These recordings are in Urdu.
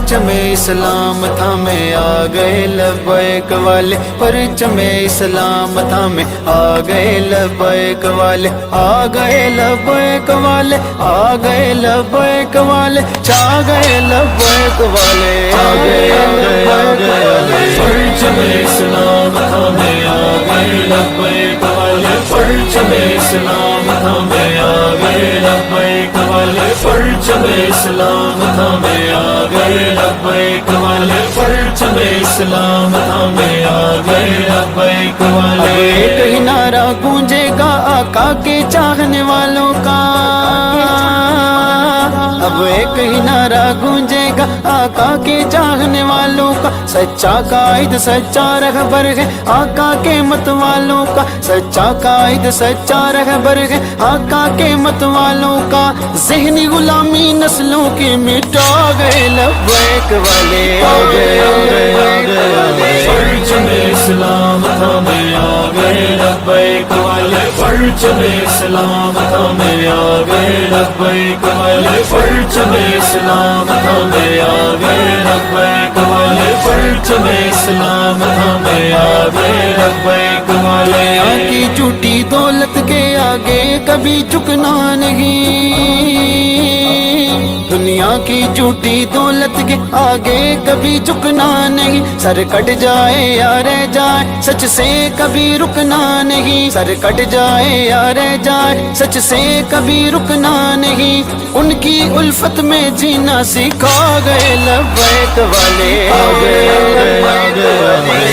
پرچم اسلام تھامے آ گئے لبیک والے، پرچم اسلام تھامے آ گئے لبیک والے، آ گئے لبیک والے، آ گئے لبیک والے، چھا گئے لبیک والے، آ گئے لبیک والے، پرچم اسلام تھامے آ گئے لبیک والے، پرچم اسلام تھامے آ گئے لبیک والے، پرچم اسلام تھامے آ گئے لبیک والے، پرچم اسلام تھامے آ گئے لبیک والے۔ اب ایک ہی نعرہ گونجے گا آقا کے چاہنے والوں کا، اب ایک ہی نعرہ گونجے گا آقا کے چاہنے والوں کا، سچا قائد سچا رہبر ہے آقا کے مت والوں کا، سچا قائد سچا رہبر ہے آقا کے مت والوں کا، ذہنی غلامی نسلوں کی مٹا گئے لبیک والے، آ گئے پرچم اسلام تھامے آ گئے لبیک والے، پرچم اسلام تھامے آ گئے لبیک والے، پرچم اسلام تھامے آ گئے لبیک والے، پرچم اسلام تھامے آ گئے لبیک والے۔ دنیا کی جھوٹی دولت کے آگے کبھی جھکنا نہیں، دنیا کی جھوٹی دولت کے آگے کبھی جھکنا نہیں، سر کٹ جائے یا رہ جائے سچ سے کبھی رکنا نہیں، سر کٹ جائے یا رہ جائے سچ سے کبھی رکنا نہیں، ان کی الفت میں جینا سکھا گئے لبیک والے، آ گئے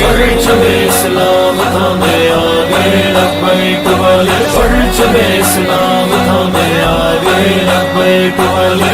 پرچم اسلام تھامے آ گئے لبیک والے، پرچم اسلام تھامے آ گئے لبیک والے۔